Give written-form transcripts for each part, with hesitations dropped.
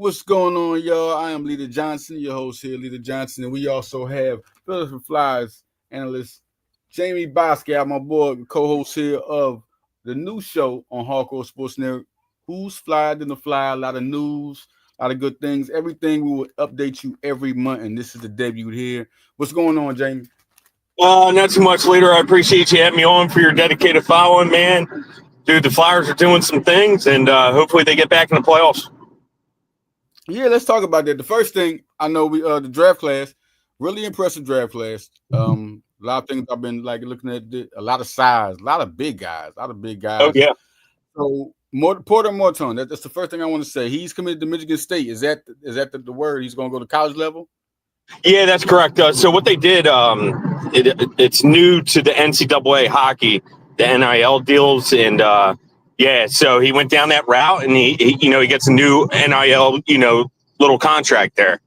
What's going on, y'all? I am Leader Johnson, your host here, Leader Johnson, and we also have Philadelphia Flyers analyst Jamey Baskow, my boy, co-host here of the new show on Hardcore Sports Network. Who's Flyer Than the Fly? A lot of news, a lot of good things. Everything we will update you every month, and this is the debut here. What's going on, Jamey? Not too much, Leader. I appreciate you having me on for your dedicated following, man. Dude, the Flyers are doing some things, and hopefully they get back in the playoffs. Yeah, let's talk about that. The first thing I know, the draft class, really impressive draft class. A lot of things I've been looking at. A lot of size, a lot of big guys. Oh yeah. So Porter Morton. That's the first thing I want to say. He's committed to Michigan State. Is that the word? He's going to go to college level? Yeah, that's correct. So what they did, it's new to the NCAA hockey, the NIL deals, and so he went down that route, and he gets a new NIL, little contract there.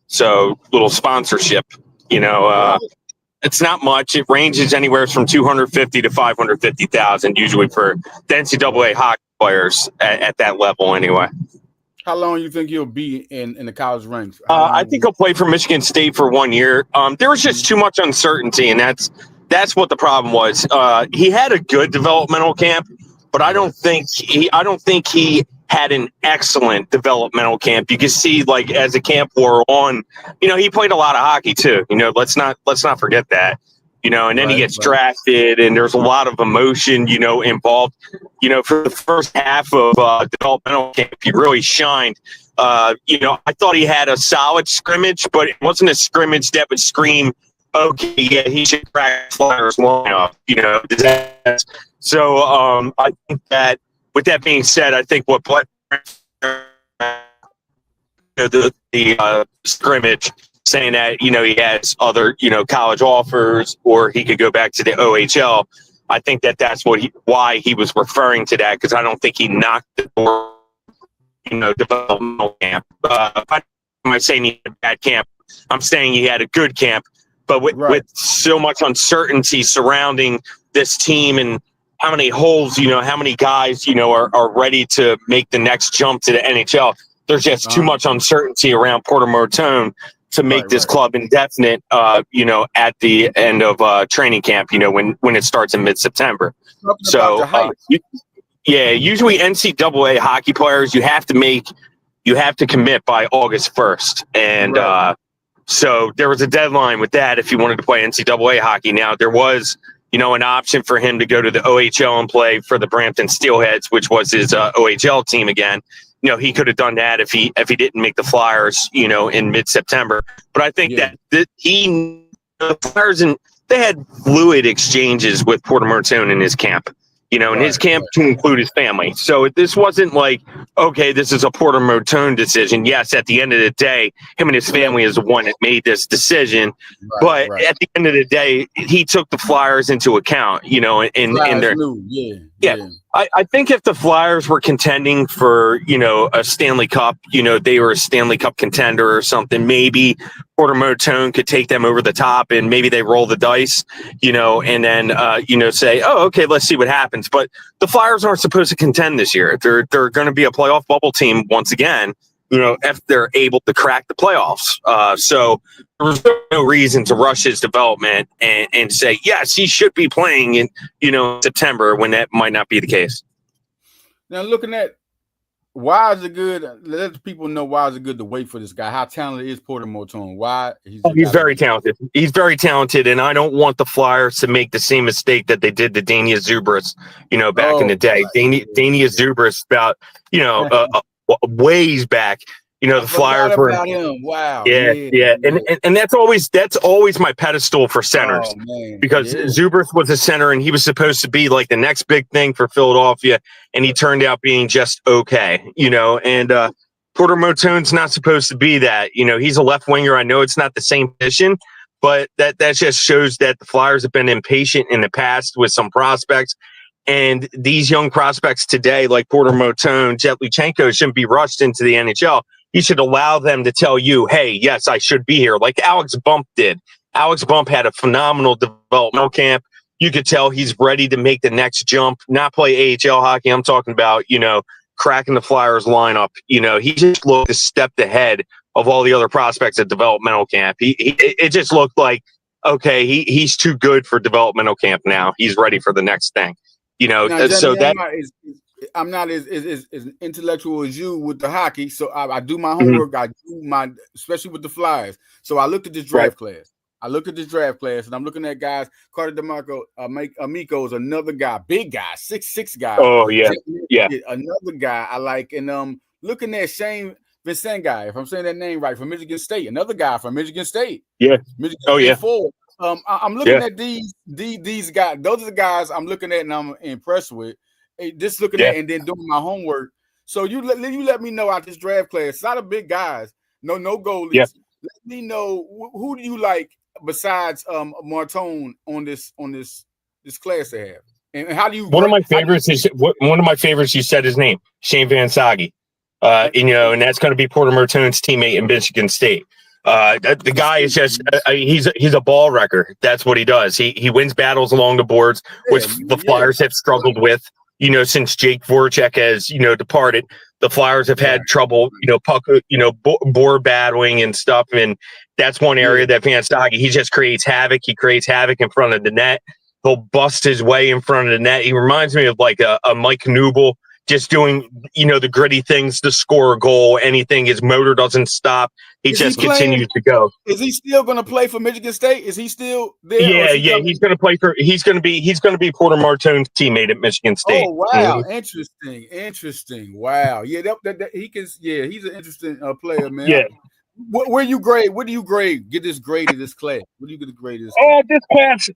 So little sponsorship, it's not much. It ranges anywhere from 250 to 550,000 usually for the NCAA hockey players at that level anyway. How long do you think he'll be in the college ranks? I think he'll play for Michigan State for 1 year. There was just too much uncertainty, and that's what the problem was. He had a good developmental camp, but I don't think he had an excellent developmental camp. You can see, as the camp wore on, he played a lot of hockey too. Let's not forget that. And then he gets drafted, and there's a lot of emotion, involved. For the first half of developmental camp, he really shined. I thought he had a solid scrimmage, but it wasn't a scrimmage that would scream, okay, yeah, he should crack Flyers lineup. So I think that, with that being said, I think what the scrimmage, saying that he has other college offers, or he could go back to the OHL. I think that's why he was referring to that, because I don't think he knocked the door, developmental camp. I'm not saying he had a bad camp. I'm saying he had a good camp, but with so much uncertainty surrounding this team and how many holes, how many guys, are ready to make the next jump to the NHL. There's just too much uncertainty around Porter Morton to make this club indefinite, at the end of training camp, when it starts in mid-September. So, usually NCAA hockey players, you have to commit by August 1st. And so there was a deadline with that if you wanted to play NCAA hockey. Now, there was, an option for him to go to the OHL and play for the Brampton Steelheads, which was his OHL team again. He could have done that if he didn't make the Flyers, in mid-September. But I think that the Flyers, and they had fluid exchanges with Porter Morton in his camp, in his camp to include his family. So this wasn't like, okay, this is a Porter Morton decision. Yes, at the end of the day, him and his family is the one that made this decision. But at the end of the day, he took the Flyers into account, in their. I think if the Flyers were contending for, a Stanley Cup, they were a Stanley Cup contender or something, maybe Porter Morton could take them over the top, and maybe they roll the dice, and then, say, oh, okay, let's see what happens. But the Flyers aren't supposed to contend this year. They're going to be a playoff bubble team once again, if they're able to crack the playoffs. So there was no reason to rush his development and say, yes, he should be playing in, September, when that might not be the case. Now, looking at why is it good, let people know why is it good to wait for this guy. How talented is Porter Morton? Why? He's very talented. He's very talented, and I don't want the Flyers to make the same mistake that they did to Dania Zubris, back in the day. Dania Zubris, about, ways back. The Flyers were. Wow. Yeah. And that's always my pedestal for centers, because Zubris was a center, and he was supposed to be like the next big thing for Philadelphia, and he turned out being just okay. And Porter Morton's not supposed to be that. He's a left winger. I know it's not the same position, but that just shows that the Flyers have been impatient in the past with some prospects. And these young prospects today, like Porter Morton, Jetlichenko, shouldn't be rushed into the NHL. You should allow them to tell you, hey, yes, I should be here, like Alex Bump did. Alex Bump had a phenomenal developmental camp. You could tell he's ready to make the next jump, not play AHL hockey. I'm talking about, cracking the Flyers lineup, he just looked a step ahead of all the other prospects at developmental camp. It just looked like, okay, he's too good for developmental camp now. He's ready for the next thing. Now, So Jamie, that I'm not as intellectual as you with the hockey, so I do my Mhm. homework. I do my, especially with the Flyers. So I looked at this draft class. and I'm looking at guys. Carter DeMarco, Amico is another guy, big guy, 6'6" guy. Oh yeah, yeah. Another guy I like, and looking at Shane Vincent guy, if I'm saying that name right, from Michigan State, another guy from Michigan State. Yeah. Michigan Oh State yeah. forward. I'm looking at these guys. Those are the guys I'm looking at and I'm impressed with. Just looking at and then doing my homework. So you let me know out this draft class. It's not a big guys. No goalies. Yeah. Let me know who do you like besides Martone on this class they have. And how do you? One of my favorites you said his name, Shane Van Sage. And that's going to be Porter Martone's teammate in Michigan State. The guy is just he's a ball wrecker. That's what he does. He wins battles along the boards, which the Flyers have struggled with. Since Jake Voracek has departed, the Flyers have had trouble, puck, board battling and stuff, and that's one area that Van Sage, he just creates havoc. He creates havoc in front of the net. He'll bust his way in front of the net. He reminds me of like a Mike Knubel, just doing, the gritty things to score a goal, anything. His motor doesn't stop. He just continues to go. Is he still going to play for Michigan State? Is he still there? Yeah. He's going to play he's going to be Porter Martone's teammate at Michigan State. Oh, wow. Interesting. Wow. Yeah, that he can. Yeah, he's an interesting player, man. Yeah. What do you grade? Get this grade of this class. What do you get the grade of this class? This class,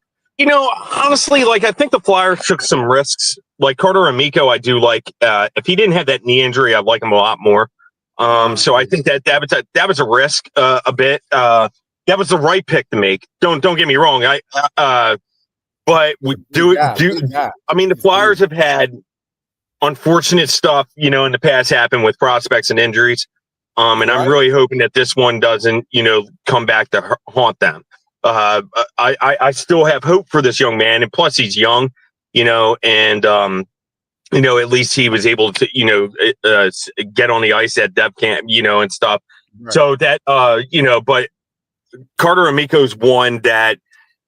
honestly, like, I think the Flyers took some risks. Like Carter Amico, I do like. If he didn't have that knee injury, I'd like him a lot more. So I think that was a risk a bit. That was the right pick to make. Don't get me wrong. But we do. I mean, the Flyers have had unfortunate stuff, in the past happen with prospects and injuries. And I'm really hoping that this one doesn't, come back to haunt them. I still have hope for this young man, and plus he's young, and at least he was able to, get on the ice at depth camp, and stuff. Right. So that, but Carter Amico's one that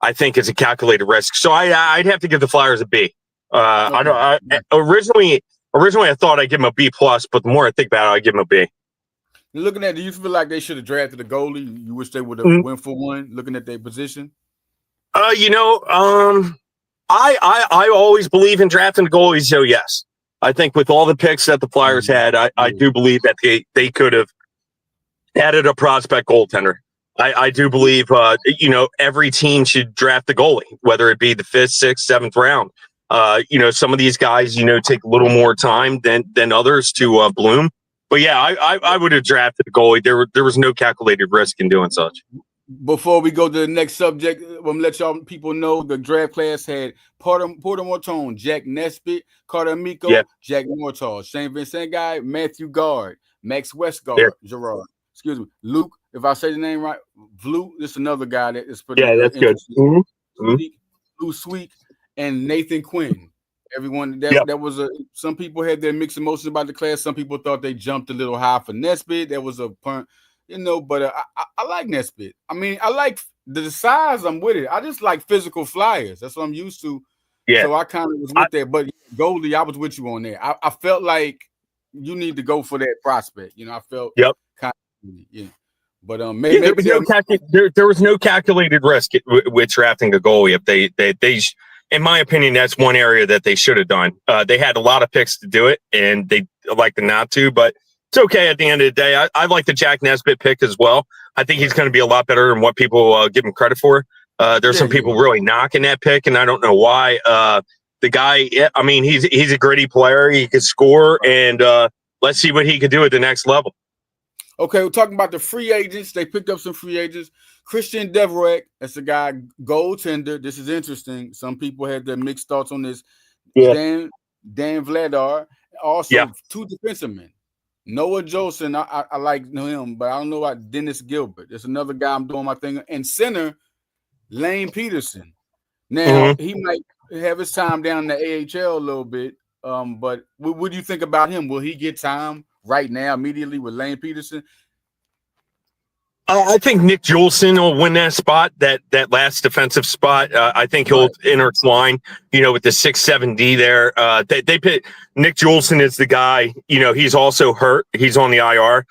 I think is a calculated risk. So I'd have to give the Flyers a B. Originally I thought I'd give him a B plus, but the more I think about it, I give him a B. Looking at, do you feel like they should have drafted a goalie? You wish they would have went for one, looking at their position? I always believe in drafting goalies, so yes. I think with all the picks that the Flyers had, I do believe that they could have added a prospect goaltender. I do believe, every team should draft a goalie, whether it be the 5th, 6th, 7th round. Some of these guys, take a little more time than others to bloom. But yeah, I would have drafted a goalie. There was no calculated risk in doing such. Before we go to the next subject, I'm gonna let y'all people know the draft class had Porter Martone, Jack Nesbitt, Carter Amico, Jack Mortal, Shane Vincent guy, Matthew Gard, Max Westgard, Gerard. Excuse me, Luke. If I say the name right, Vlu. This is another guy that is pretty. Yeah, that's good. Lou Sweet and Nathan Quinn. Everyone that was some people had their mixed emotions about the class. Some people thought they jumped a little high for Nesbitt. There was a punt, but I like Nesbitt. I mean, I like the size. I'm with it. I just like physical Flyers. That's what I'm used to. Yeah. So I kind of was with that. But goalie, I was with you on there. I felt like you need to go for that prospect. I felt kind of But there was no calculated risk with drafting a goalie. If they in my opinion, that's one area that they should have done. They had a lot of picks to do it, and they elected not to. But it's okay at the end of the day. I like the Jack Nesbitt pick as well. I think he's going to be a lot better than what people give him credit for. There's some people really knocking that pick, and I don't know why. The guy, I mean, he's a gritty player. He can score, and let's see what he can do at the next level. Okay, we're talking about the free agents. They picked up some free agents. Christian Deverek, that's a guy, goaltender. This is interesting. Some people had their mixed thoughts on this. Yeah. Dan Vladar. Also, 2 defensemen. Noah Jolson, I like him, but I don't know about Dennis Gilbert. There's another guy I'm doing my thing. And center, Lane Peterson. Now, he might have his time down in the AHL a little bit. But what do you think about him? Will he get time right now, immediately with Lane Peterson? I think Nick Juleson will win that spot, that last defensive spot. I think he'll intertwine, with the 6-7D there. They pick Nick Juleson is the guy. He's also hurt. He's on the IR.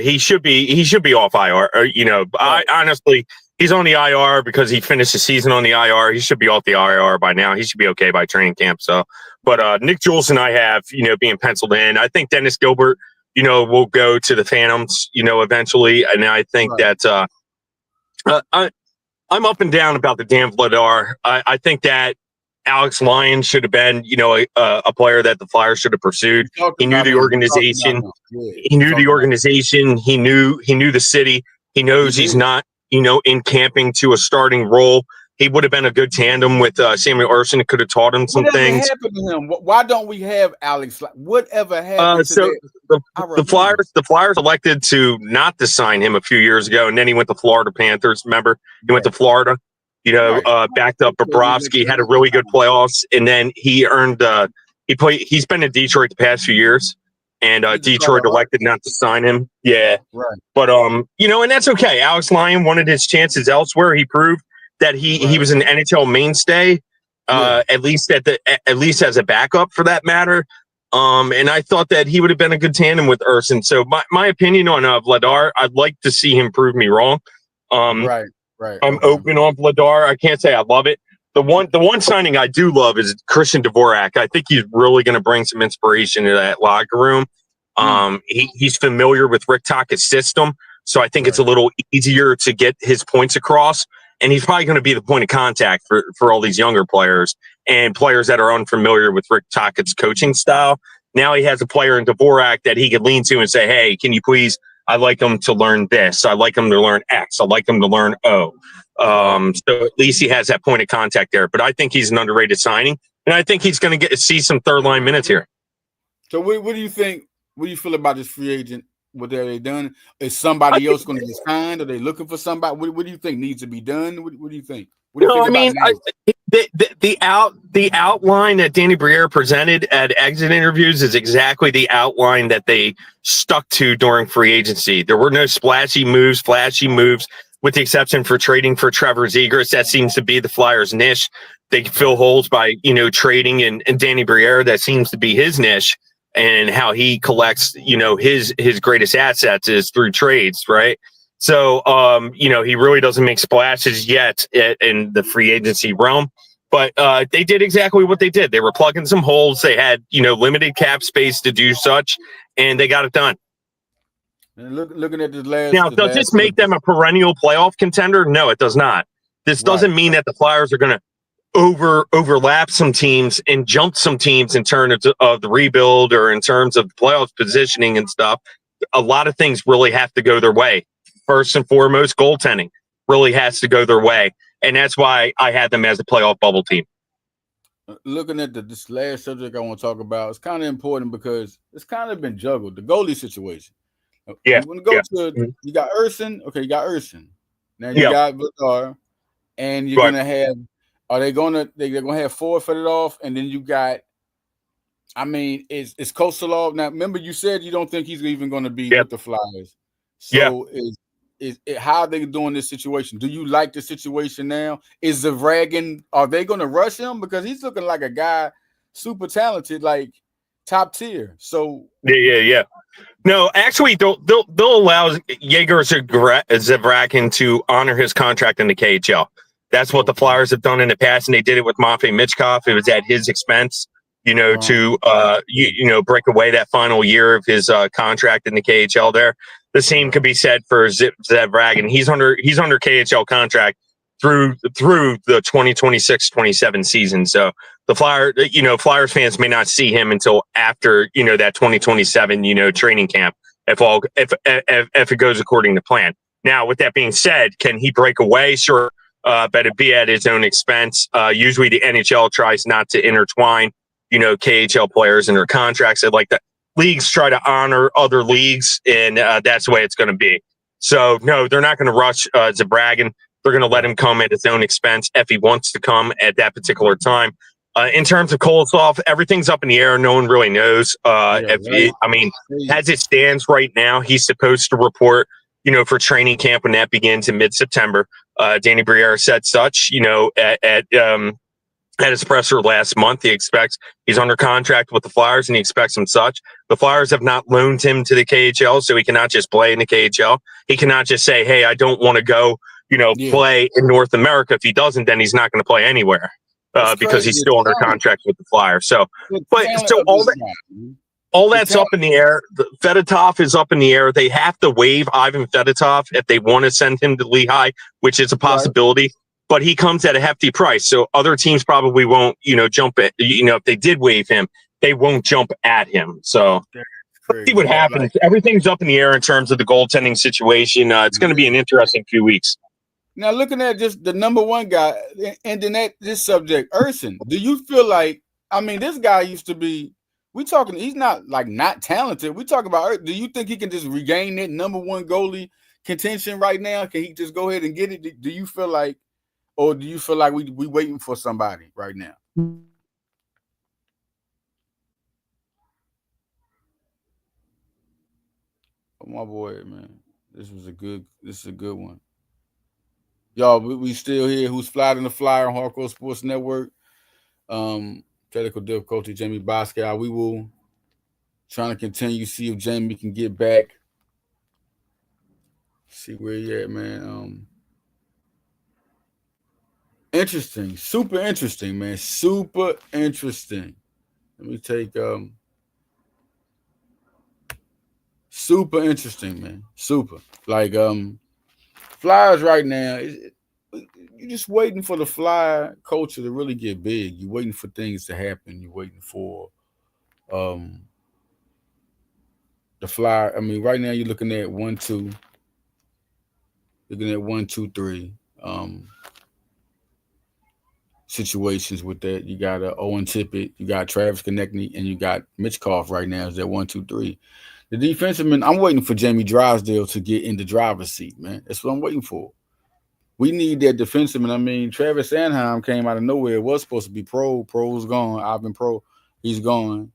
He should be off IR. I honestly, he's on the IR because he finished the season on the IR. He should be off the IR by now. He should be okay by training camp. So, but Nick Juleson, I have being penciled in. I think Dennis Gilbert, will go to the Phantoms, eventually. And I think that I'm up and down about the Dan Vladar. I think that Alex Lyon should have been, a player that the Flyers should have pursued. He knew the organization. He knew the organization. He knew the city. He knows he's not, in camping to a starting role. He would have been a good tandem with Samuel Urson. It could have taught him some things. What happened to him? Why don't we have Alex? Whatever happened to the Flyers elected to not to sign him a few years ago, and then he went to Florida Panthers. Remember, he went to Florida. Backed up Bobrovsky, had a really good playoffs, and then he earned. He's been in Detroit the past few years, and Detroit elected not to sign him. Yeah, right. But and that's okay. Alex Lyon wanted his chances elsewhere. He proved that he was an NHL mainstay, at least as a backup for that matter. And I thought that he would have been a good tandem with Urson. So my opinion on Vladar, I'd like to see him prove me wrong. Right. I'm open on Vladar. I can't say I love it. The one signing I do love is Christian Dvorak. I think he's really going to bring some inspiration to that locker room. He's familiar with Rick Tocchet's system, so I think it's a little easier to get his points across. And he's probably going to be the point of contact for all these younger players and players that are unfamiliar with Rick Tocchet's coaching style. Now he has a player in Dvorak that he could lean to and say, hey, can you please, I like him to learn this. I like him to learn X. I like him to learn O. So at least he has that point of contact there. But I think he's an underrated signing. And I think he's going to see some third line minutes here. So what do you think? What do you feel about this free agent? What have they done? Is somebody else going to get signed? Are they looking for somebody? What do you think needs to be done? What do you think? What do you think the outline that Danny Briere presented at exit interviews is exactly the outline that they stuck to during free agency. There were no flashy moves, with the exception for trading for Trevor Zegras. That seems to be the Flyers' niche. They fill holes by trading, and Danny Briere, that seems to be his niche. And how he collects, his greatest assets is through trades, right? So, he really doesn't make splashes yet in the free agency realm. But they did exactly what they did. They were plugging some holes. They had, limited cap space to do such, and they got it done. And looking at the now, does this make them a perennial playoff contender? No, it does not. This doesn't mean that the Flyers are going to overlap some teams and jump some teams in terms of the rebuild or in terms of the playoffs positioning and stuff. A lot of things really have to go their way. First and foremost, goaltending really has to go their way. And that's why I had them as a playoff bubble team. Looking at this last subject I want to talk about, it's kind of important because it's kind of been juggled. The goalie situation. Yeah. You want to go to, you got Urson. Okay, you got Urson. Now you got Vladar. And you're going to have, they're gonna have Ford fit it off, and then you got, is Kosalov now? Remember, you said you don't think he's even going to be with the Flyers. So is how are they doing this situation? Do you like the situation now? Is Zavragin? Are they going to rush him because he's looking like a guy super talented, like top tier? So yeah. No, actually, they'll allow Yegor Zavragin to honor his contract in the KHL. That's what the Flyers have done in the past, and they did it with Matvei Michkov. It was at his expense, to break away that final year of his contract in the KHL. There, the same could be said for Zavragin. He's under KHL contract through the 2026-27 season. So the Flyers fans may not see him until after that 2027 training camp if it goes according to plan. Now, with that being said, can he break away? Sure. But it'd be at his own expense. Usually the NHL tries not to intertwine, KHL players in their contracts. They like that leagues try to honor other leagues, and that's the way it's going to be. So, no, they're not going to rush Zabragin. They're going to let him come at his own expense if he wants to come at that particular time. In terms of Kolosov, everything's up in the air. No one really knows. Right. As it stands right now, he's supposed to report, for training camp when that begins in mid-September. Danny Briere said such, at his presser last month. He's under contract with the Flyers and he expects some such. The Flyers have not loaned him to the KHL, so he cannot just play in the KHL. He cannot just say, hey, I don't want to go, play in North America. If he doesn't, then he's not going to play anywhere because he's still under contract with the Flyers. So, all that's up in the air. Fedotov is up in the air. They have to waive Ivan Fedotov if they want to send him to Lehigh, which is a possibility. Right. But he comes at a hefty price. So other teams probably won't, jump at, if they did waive him, they won't jump at him. So see what happens. Everything's up in the air in terms of the goaltending situation. It's going to be an interesting few weeks. Now, looking at just the number one guy, and then this subject, Urson, do you feel like, this guy used to be, he's not not talented. We talk about, do you think he can just regain that number one goalie contention right now? Can he just go ahead and get it? Do you feel like, or do you feel like we waiting for somebody right now? Oh, my boy, man. This is a good one. Y'all, we still here. Who's flying the flyer on Hardcore Sports Network? Technical difficulty, Jamey Baskow. We will trying to continue, see if Jamey can get back. See where he at, man. Interesting. Super interesting, man. Super interesting. Let me take super interesting, man. Super. Flyers right now, you're just waiting for the Flyer culture to really get big. You're waiting for things to happen. You're waiting for the Flyer. Right now you're looking at 1-2. Looking at 1-2-3. Situations with that. You got Owen Tippett, you got Travis Konechny, and you got Mitchkov right now. Is that 1-2-3? The defenseman, I'm waiting for Jamie Drysdale to get in the driver's seat, man. That's what I'm waiting for. We need that defenseman. Travis Sanheim came out of nowhere. It was supposed to be Pro. Pro's gone. Ivan Pro, he's gone.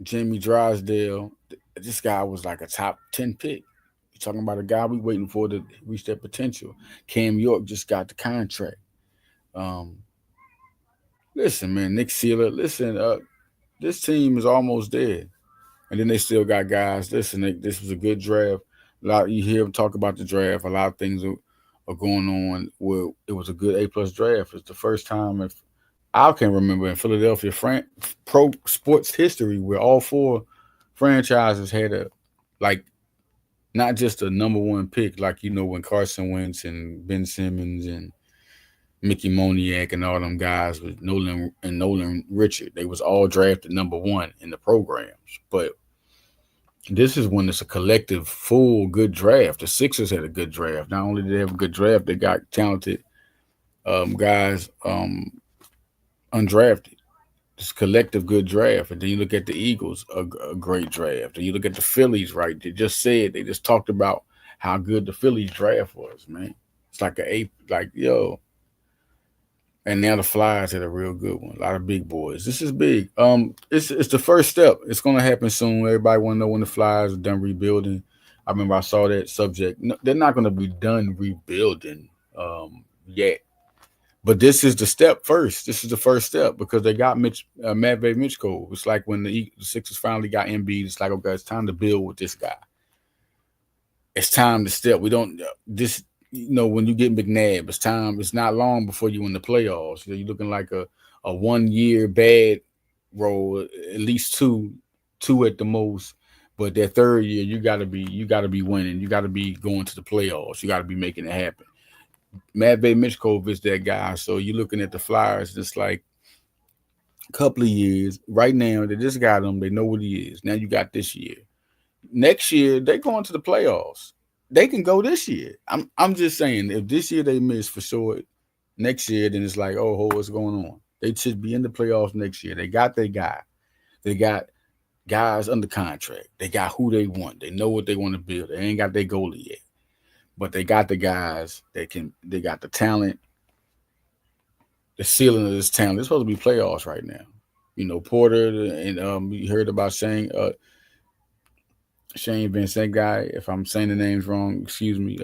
Jamie Drysdale, this guy was like a top 10 pick. Talking about a guy we waiting for to reach that potential. Cam York just got the contract. Listen, man, Nick Seeler, this team is almost there. And then they still got guys. Listen, this was a good draft. You hear them talk about the draft. A lot of things are going on where it was a good A+ draft. It's the first time I can remember in Philadelphia pro sports history where all four franchises had not just a number one pick, when Carson Wentz and Ben Simmons and Mickey Moniak and all them guys with Nolan Richard. They was all drafted number one in the programs. But this is when it's a collective, full good draft. The Sixers had a good draft. Not only did they have a good draft, they got talented guys undrafted. This collective good draft. And then you look at the Eagles, a great draft. And you look at the Phillies, right? They just talked about how good the Phillies draft was, man. It's yo. And now the Flyers had a real good one. A lot of big boys. This is big. It's the first step. It's going to happen soon. Everybody want to know when the Flyers are done rebuilding. I remember I saw that subject. No, they're not going to be done rebuilding yet. But this is the step first. This is the first step because they got Matvei Michkov. It's like when the Sixers finally got Embiid. It's like, okay, it's time to build with this guy. It's time to step. When you get McNabb, it's time. It's not long before you in the playoffs. You're looking like a 1 year bad roll, at least two at the most. But that third year, you gotta be winning. You gotta be going to the playoffs. You gotta be making it happen. Matvei Michkov is that guy. So you're looking at the Flyers, it's like a couple of years. Right now, they just got him. They know what he is. Now you got this year. Next year, they're going to the playoffs. They can go this year. I'm just saying, if this year they miss for sure, next year, then it's like, oh, what's going on? They should be in the playoffs next year. They got their guy. They got guys under contract. They got who they want. They know what they want to build. They ain't got their goalie yet. But they got the guys that they got the talent. the ceiling of this town. It's supposed to be playoffs right now. You know, Porter and you heard about Shane Vincent guy. If I'm saying the names wrong, excuse me.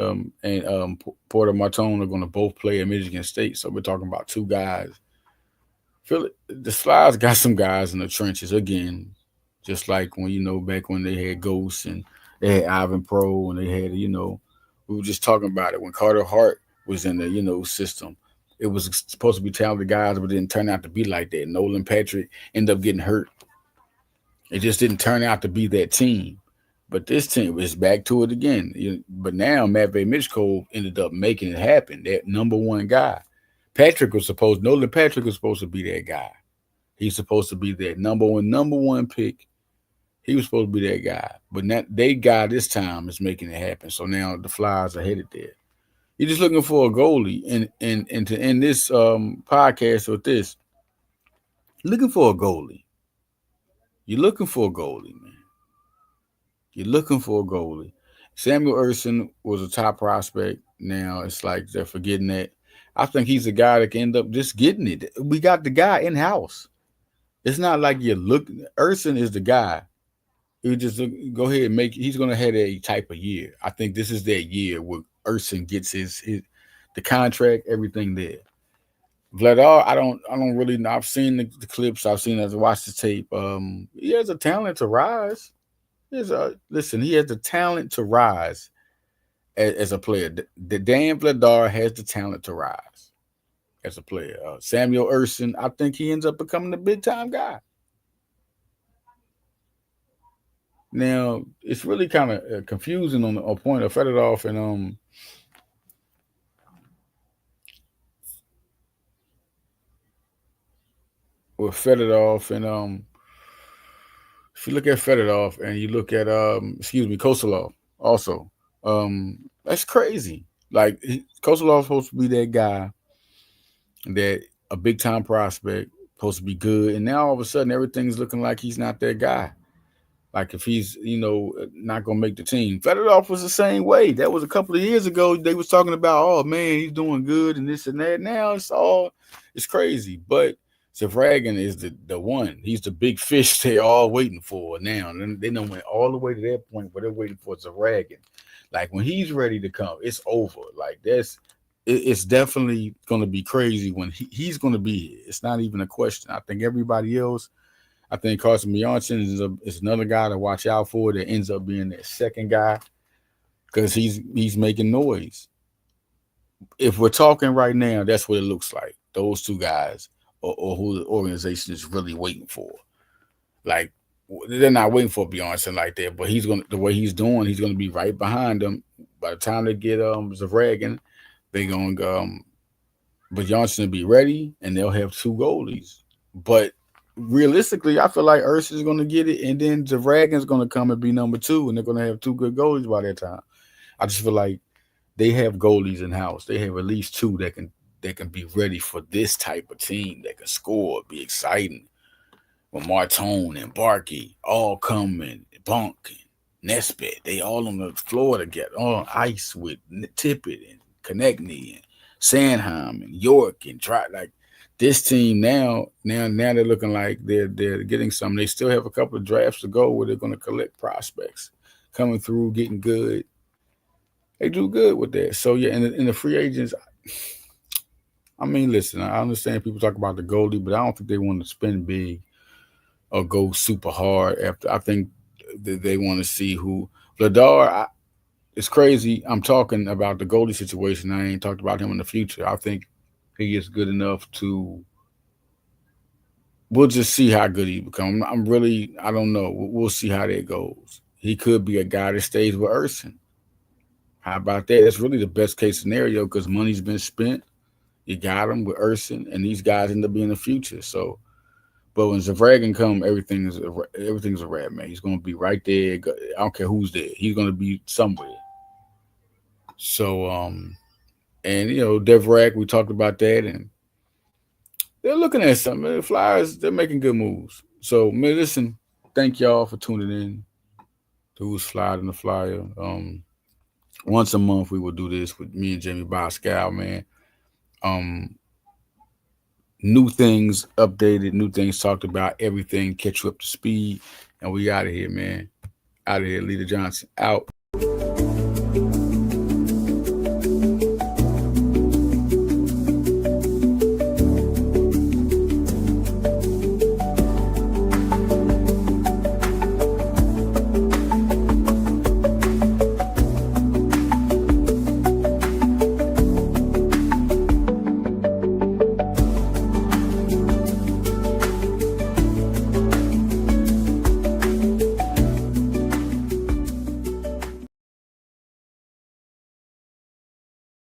And Porter Martone are going to both play at Michigan State. So we're talking about two guys. The Flyers got some guys in the trenches again, just like when back when they had Ghost and they had Ivan Pro and they had we were just talking about it when Carter Hart was in the system. It was supposed to be talented guys, but it didn't turn out to be like that. Nolan Patrick ended up getting hurt. It just didn't turn out to be that team. But this team is back to it again. But now Matvey Mitchkov ended up making it happen. That number one guy. Nolan Patrick was supposed to be that guy. He's supposed to be that number one pick. He was supposed to be that guy. But they guy this time is making it happen. So now the Flyers are headed there. You're just looking for a goalie. And to end this podcast with this, looking for a goalie. You're looking for a goalie, man. You're looking for a goalie. Samuel Urson was a top prospect. Now it's like they're forgetting that. I think he's a guy that can end up just getting it. We got the guy in house. It's not like you look. Urson is the guy. You just go ahead and make. He's going to have a type of year. I think this is that year where Urson gets his the contract, everything there. Vladar, I don't really know. I've seen the clips. I've seen. I've watched the tape. He has a talent to rise. He has the talent to rise as a player. The Dan Vladar has the talent to rise as a player. Samuel Urson, I think he ends up becoming a big time guy. Now it's really kind of confusing on the point of Fedorov and with Fedorov and if you look at Fedorov and you look at Kosalov also, that's crazy. Like Kosalov's supposed to be that guy, that a big time prospect, supposed to be good, and now all of a sudden everything's looking like he's not that guy. Like if he's not gonna make the team. Fedorov was the same way. That was a couple of years ago. They was talking about, oh man, he's doing good and this and that. Now it's crazy. But Zavragin is the one. He's the big fish they're all waiting for now. And they done went all the way to that point where they're waiting for Zavragin. Like when he's ready to come, it's over. Like it's definitely gonna be crazy when he's gonna be here. It's not even a question. I think everybody else. I think Carson Johnson is another guy to watch out for that ends up being that second guy because he's making noise. If we're talking right now, that's what it looks like. Those two guys or who the organization is really waiting for. Like they're not waiting for Beyonce like that, but the way he's doing, he's gonna be right behind them. By the time they get Zavragin, they're gonna but Johnson will be ready and they'll have two goalies. But realistically, I feel like Urson is going to get it, and then Zavragin is going to come and be number two, and they're going to have two good goalies by that time. I just feel like they have goalies in house. They have at least two that can be ready for this type of team that can score, be exciting. When Martone and Barkey all come and Bunk and Nesbitt, they all on the floor together, on ice with Tippett and Konechny and Sanheim and York and Dry. Like this team now they're looking like they're getting some. They still have a couple of drafts to go where they're going to collect prospects coming through, getting good. They do good with that. So yeah, and the free agents. I mean, listen, I understand people talk about the goalie, but I don't think they want to spend big or go super hard after. I think that they want to see who Vladar. It's crazy. I'm talking about the goalie situation. I ain't talked about him in the future. I think he is good enough to. We'll just see how good he becomes. I don't know. We'll see how that goes. He could be a guy that stays with Urson. How about that? That's really the best case scenario because money's been spent. You got him with Urson, and these guys end up being the future. So, but when Zavragin come, everything's a wrap, man. He's gonna be right there. I don't care who's there. He's gonna be somewhere. So, and Devrak, we talked about that, and they're looking at something. The Flyers, they're making good moves. So, man, listen, thank y'all for tuning in to Who's Flyed in the Flyer. Once a month we will do this with me and Jamey Baskow, man. Um, New things updated, new things talked about, everything catch you up to speed. And we out of here, man. Out of here, Leader Johnson. Out.